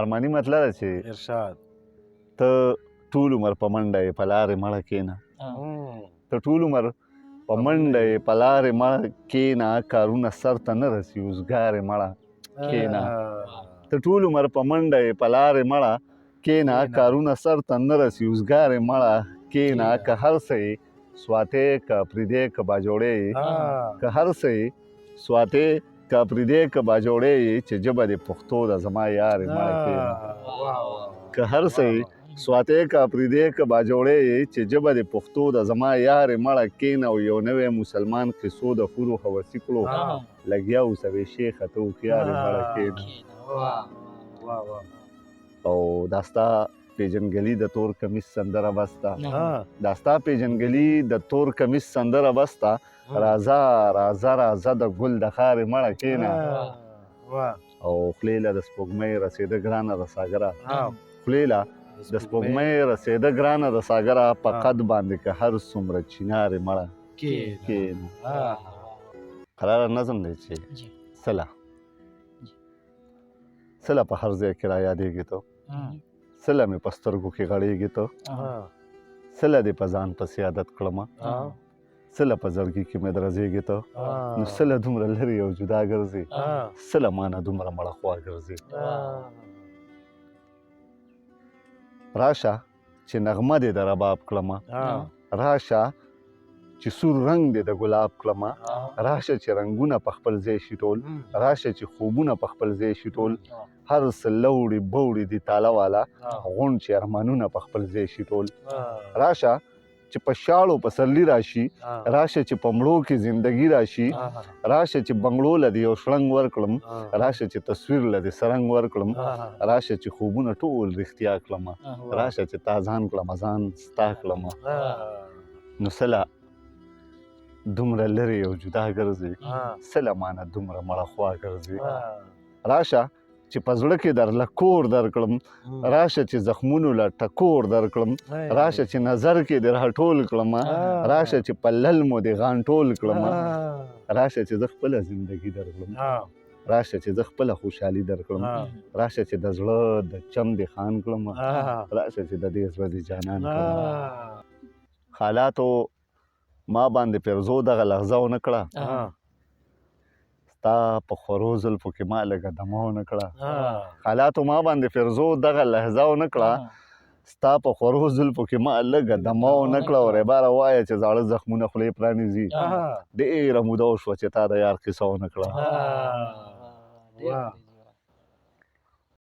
ارماني مطلب ده چې ارشاد ته ټول عمر په منډه یې په لارې مړه کېنه ته ټول عمر په منډه یې په لارې مړه کېنه کارونه سر ته نه رسي اوزګارې مړه کېنه ته ټول عمر په منډه یې په لارې مړه کېنه کارونه سر ته نه رسي اوزګارې مړه کېنه که هر څه یې سواتې که پردې که باجوړې که هر څه یې سواتې که پردې که باجوړې چې ژبه دې پښتو ده زما یارې مړه کېنه که هر څه یې سواتې که پردې که باجوړې چې ژبه دې پښتو ده زما یارې مړه کېنه او یو نوی مسلمان قصو د حورو هوسي کړو لګیا اوسوې شیخه ته هوښیارې مړه کېنه او دا ستا پیژنګلي د تور کمیس سندره بسته دا ستا پیژنګلي د تور کمیس سندره بسته راځه راځه راځه د ګل د خارې مړه کېنه او خولې له د سپوږمۍ رسېده ګرانه د ساګره خولې له د سپوږمۍ رسېده ګرانه د ساګره په قد باندې که هر څومره چینارې مړه کېنه قراره نظم دی چې سله سله په هر ځای کې را یادېږي ته سله مې په سترګو کې غړېږي ته سله دې په ځان پسې عادت کړمه سله په زړګي کې مې درځېږي ته نو سله دومره لرې او جدا ګرځې سله مانه دومره مړه خوا ګرځې راشه چې نغمه دې د رباب کړمه راشه چې سور رنګ دې د ګلاب کړمه راشه چې رنګونه په خپل ځای شي ټول راشه چې خوبونه په خپل ځای شي ټول هر څه لوړې بوړې دي تاله والا غونډ چې ارمانونه په خپل ځای شي ټول راشه چې په شاړو پسرلي راشي راشه چې په مړو کې زندګي راشي راشه چې بنګړو له دې یو شړنګ ورکړم راشه چې تصویر له دې سرنګ ورکړم راشه چې خوبونه ټول رښتیا کړمه راشه چې تا ځان کړمه ځان ستا کړمه نو سله دومره لرې او جدا ګرځې سله مانه دومره مړه خوا ګرځې راشه چې په زړه کې درله کور درکړم راشه چې زخمونو له ټکور درکړم راشه چې نظر کې دې راټول کړم راشه چې په للمو دې غانټول کړم راشه چې زه خپله زندګي درکړم راشه چې زه خپله خوشحالي درکړم راشه چې د زړه د چم دې خان کړم راشه چې د دې زړه دې جانان کړم حالاتو ما باندې پیرزو دغه لغزه ونه کړه ستا په خورو زلفو کې ما لږه دمه ونه کړه حالاتو ما باندې پیرزو دغه لحظه ونه کړه ستا په خورو زلفو کې ما لږه دمه ونه کړه او رباره وایه چې زاړه زخمونه خولې پرانیزي ډېره موده وشوه چې تا د یار قصه ونه کړه